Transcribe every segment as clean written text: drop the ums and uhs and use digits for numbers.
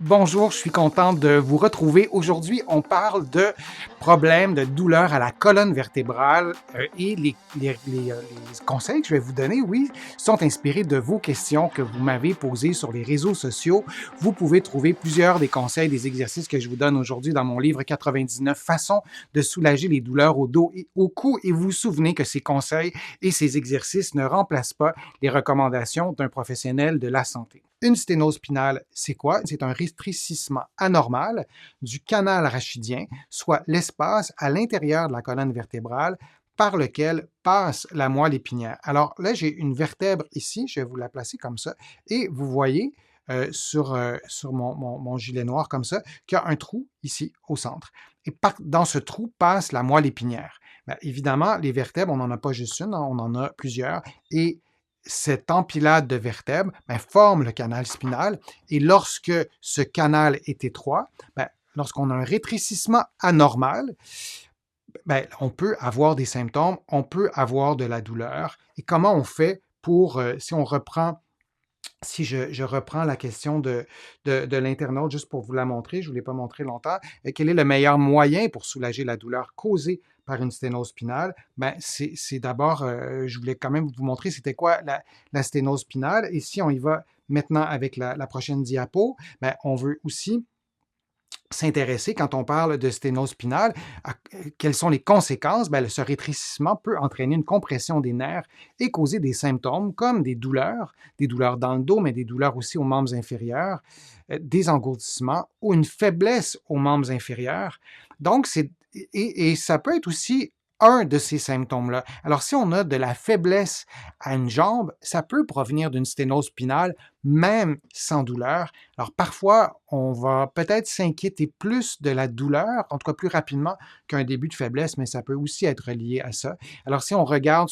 Bonjour, je suis content de vous retrouver. Aujourd'hui, on parle de problèmes de douleur à la colonne vertébrale et les conseils que je vais vous donner, oui, sont inspirés de vos questions que vous m'avez posées sur les réseaux sociaux. Vous pouvez trouver plusieurs des conseils, des exercices que je vous donne aujourd'hui dans mon livre 99 façons de soulager les douleurs au dos et au cou. Et vous vous souvenez que ces conseils et ces exercices ne remplacent pas les recommandations d'un professionnel de la santé. Une sténose spinale, c'est quoi? C'est un rétrécissement anormal du canal rachidien, soit l'espace à l'intérieur de la colonne vertébrale par lequel passe la moelle épinière. Alors là, j'ai une vertèbre ici, je vais vous la placer comme ça, et vous voyez sur mon gilet noir comme ça qu'il y a un trou ici au centre. Et dans ce trou passe la moelle épinière. Bien, évidemment, les vertèbres, on n'en a pas juste une, hein, on en a plusieurs, et cette empilade de vertèbres forme le canal spinal et lorsque ce canal est étroit, lorsqu'on a un rétrécissement anormal, on peut avoir des symptômes, on peut avoir de la douleur. Et comment on fait pour, si je reprends la question de l'internaute, juste pour vous la montrer, je ne vous l'ai pas montré longtemps, quel est le meilleur moyen pour soulager la douleur causée par une sténose spinale? C'est d'abord, je voulais quand même vous montrer c'était quoi la sténose spinale. Et si on y va maintenant avec la prochaine diapo, on veut aussi s'intéresser, quand on parle de sténose spinale, à quelles sont les conséquences. Ce rétrécissement peut entraîner une compression des nerfs et causer des symptômes comme des douleurs dans le dos, mais des douleurs aussi aux membres inférieurs, des engourdissements ou une faiblesse aux membres inférieurs. Donc, et ça peut être aussi un de ces symptômes-là. Alors, si on a de la faiblesse à une jambe, ça peut provenir d'une sténose spinale, même sans douleur. Alors, parfois, on va peut-être s'inquiéter plus de la douleur, en tout cas plus rapidement qu'un début de faiblesse, mais ça peut aussi être lié à ça. Alors, si on regarde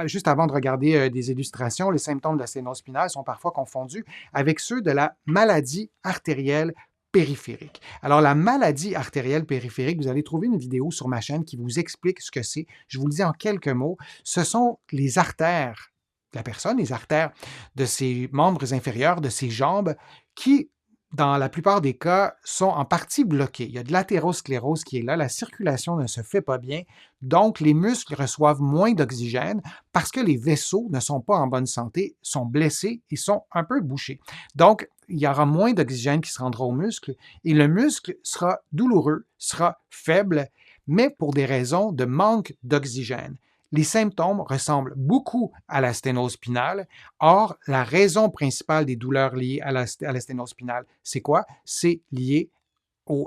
juste avant de regarder des illustrations, les symptômes de la sténose spinale sont parfois confondus avec ceux de la maladie artérielle périphérique. Alors, la maladie artérielle périphérique, vous allez trouver une vidéo sur ma chaîne qui vous explique ce que c'est. Je vous le dis en quelques mots. Ce sont les artères de la personne, les artères de ses membres inférieurs, de ses jambes, qui, dans la plupart des cas, sont en partie bloquées. Il y a de l'athérosclérose qui est là, la circulation ne se fait pas bien, donc les muscles reçoivent moins d'oxygène parce que les vaisseaux ne sont pas en bonne santé, sont blessés et sont un peu bouchés. Donc, il y aura moins d'oxygène qui se rendra au muscle et le muscle sera douloureux, sera faible, mais pour des raisons de manque d'oxygène. Les symptômes ressemblent beaucoup à la sténose spinale. Or, la raison principale des douleurs liées à la sténose spinale, c'est quoi? C'est lié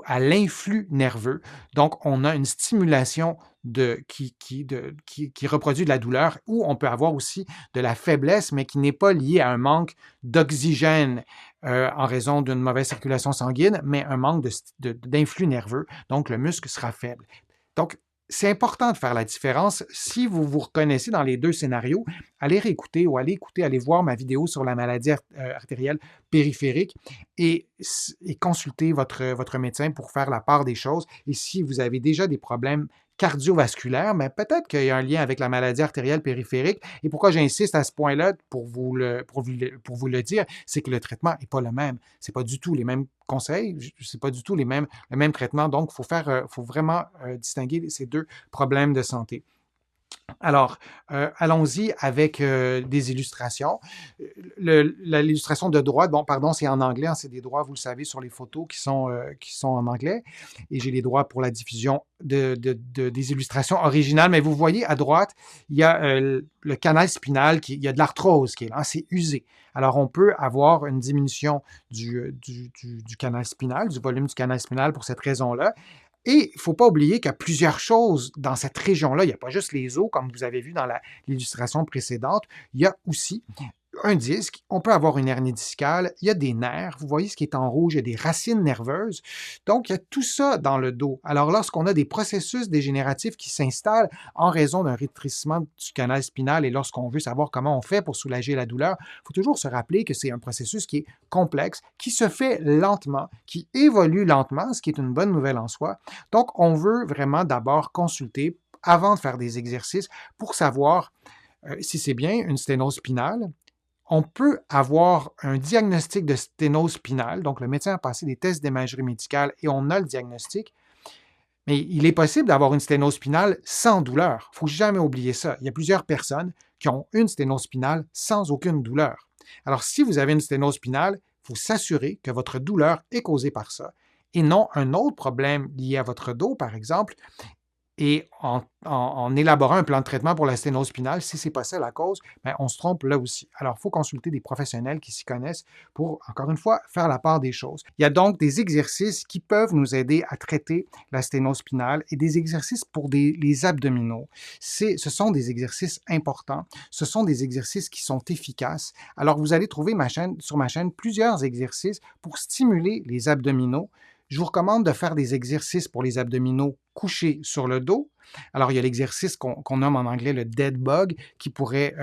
à l'influx nerveux. Donc, on a une stimulation qui reproduit de la douleur, ou on peut avoir aussi de la faiblesse, mais qui n'est pas liée à un manque d'oxygène en raison d'une mauvaise circulation sanguine, mais un manque d'influx nerveux. Donc, le muscle sera faible. Donc, c'est important de faire la différence. Si vous vous reconnaissez dans les deux scénarios, allez réécouter ou allez voir ma vidéo sur la maladie artérielle périphérique et consulter votre médecin pour faire la part des choses. Et si vous avez déjà des problèmes cardiovasculaires, mais peut-être qu'il y a un lien avec la maladie artérielle périphérique. Et pourquoi j'insiste à ce point-là pour vous le dire, c'est que le traitement n'est pas le même. Ce n'est pas du tout les mêmes conseils, ce n'est pas du tout le même traitement. Donc, il faut vraiment distinguer ces deux problèmes de santé. Alors, allons-y avec des illustrations. L'illustration de droite, c'est en anglais, hein, c'est des droits, vous le savez, sur les photos qui sont en anglais. Et j'ai les droits pour la diffusion des illustrations originales. Mais vous voyez, à droite, il y a le canal spinal, il y a de l'arthrose qui est là, hein, c'est usé. Alors, on peut avoir une diminution du canal spinal, du volume du canal spinal pour cette raison-là. Et il ne faut pas oublier qu'il y a plusieurs choses dans cette région-là. Il n'y a pas juste les os, comme vous avez vu dans l'illustration précédente. Il y a aussi un disque, on peut avoir une hernie discale, il y a des nerfs, vous voyez ce qui est en rouge, il y a des racines nerveuses. Donc, il y a tout ça dans le dos. Alors, lorsqu'on a des processus dégénératifs qui s'installent en raison d'un rétrécissement du canal spinal et lorsqu'on veut savoir comment on fait pour soulager la douleur, il faut toujours se rappeler que c'est un processus qui est complexe, qui se fait lentement, qui évolue lentement, ce qui est une bonne nouvelle en soi. Donc, on veut vraiment d'abord consulter avant de faire des exercices pour savoir si c'est bien une sténose spinale. on peut avoir un diagnostic de sténose spinale, donc le médecin a passé des tests d'imagerie médicale et on a le diagnostic, mais il est possible d'avoir une sténose spinale sans douleur. Il ne faut jamais oublier ça. Il y a plusieurs personnes qui ont une sténose spinale sans aucune douleur. Alors, si vous avez une sténose spinale, il faut s'assurer que votre douleur est causée par ça et non un autre problème lié à votre dos, par exemple, et en élaborant un plan de traitement pour la sténose spinale, si ce n'est pas ça la cause, bien, on se trompe là aussi. Alors, il faut consulter des professionnels qui s'y connaissent pour, encore une fois, faire la part des choses. Il y a donc des exercices qui peuvent nous aider à traiter la sténose spinale et des exercices pour les abdominaux. Ce sont des exercices importants. Ce sont des exercices qui sont efficaces. Alors, vous allez trouver sur ma chaîne plusieurs exercices pour stimuler les abdominaux. Je vous recommande de faire des exercices pour les abdominaux couchés sur le dos. Alors, il y a l'exercice qu'on nomme en anglais le dead bug qui pourrait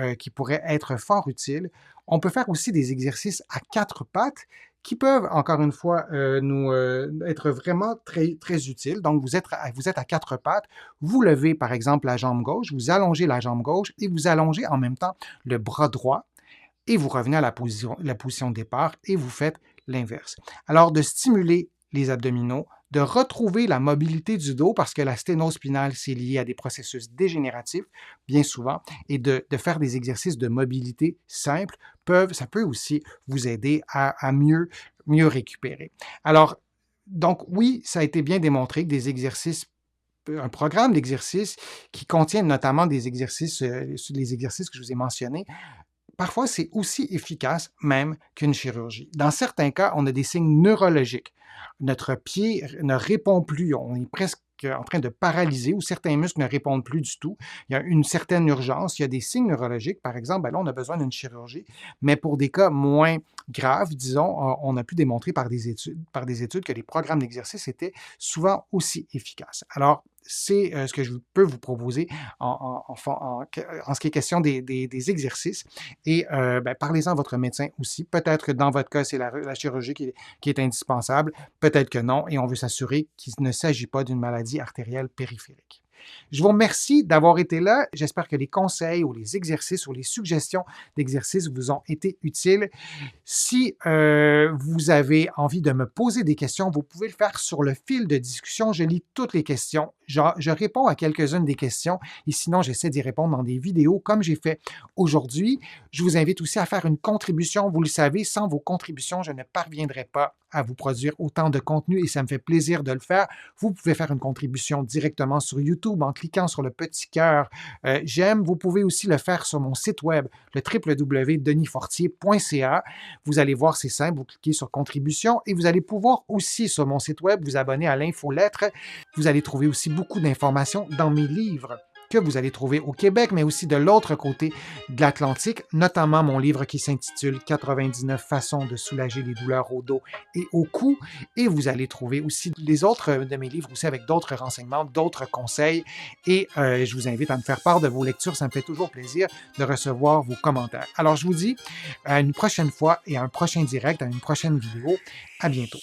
être fort utile. On peut faire aussi des exercices à quatre pattes qui peuvent, encore une fois, être vraiment très, très utiles. Donc, vous êtes à quatre pattes, vous levez, par exemple, la jambe gauche, vous allongez la jambe gauche et vous allongez en même temps le bras droit et vous revenez à la position de départ et vous faites l'inverse. Alors, de stimuler les abdominaux, de retrouver la mobilité du dos parce que la sténose spinale, c'est lié à des processus dégénératifs, bien souvent, et de faire des exercices de mobilité simples, ça peut aussi vous aider à mieux récupérer. Alors, donc oui, ça a été bien démontré que des exercices un programme d'exercices qui contient notamment des exercices, les exercices que je vous ai mentionnés, parfois c'est aussi efficace même qu'une chirurgie. Dans certains cas, on a des signes neurologiques. Notre pied ne répond plus, on est presque en train de paralyser ou certains muscles ne répondent plus du tout. Il y a une certaine urgence, il y a des signes neurologiques, par exemple, ben là, on a besoin d'une chirurgie, mais pour des cas moins graves, disons, on a pu démontrer par des études que les programmes d'exercice étaient souvent aussi efficaces. Alors, c'est ce que je peux vous proposer en ce qui est question des exercices. Et ben, parlez-en à votre médecin aussi. Peut-être que dans votre cas, c'est la chirurgie qui est indispensable. Peut-être que non. Et on veut s'assurer qu'il ne s'agit pas d'une maladie artérielle périphérique. Je vous remercie d'avoir été là. J'espère que les conseils ou les exercices ou les suggestions d'exercices vous ont été utiles. Si vous avez envie de me poser des questions, vous pouvez le faire sur le fil de discussion. Je lis toutes les questions. Je réponds à quelques-unes des questions et sinon, j'essaie d'y répondre dans des vidéos comme j'ai fait aujourd'hui. Je vous invite aussi à faire une contribution. Vous le savez, sans vos contributions, je ne parviendrai pas à vous produire autant de contenu et ça me fait plaisir de le faire. Vous pouvez faire une contribution directement sur YouTube en cliquant sur le petit cœur j'aime. Vous pouvez aussi le faire sur mon site web, le www.denisfortier.ca. Vous allez voir, c'est simple, vous cliquez sur contribution et vous allez pouvoir aussi sur mon site web vous abonner à l'infolettre. Vous allez trouver aussi beaucoup d'informations dans mes livres que vous allez trouver au Québec, mais aussi de l'autre côté de l'Atlantique, notamment mon livre qui s'intitule « 99 façons de soulager les douleurs au dos et au cou ». Et vous allez trouver aussi les autres de mes livres aussi avec d'autres renseignements, d'autres conseils. Et je vous invite à me faire part de vos lectures. Ça me fait toujours plaisir de recevoir vos commentaires. Alors, je vous dis à une prochaine fois et à un prochain direct, à une prochaine vidéo. À bientôt.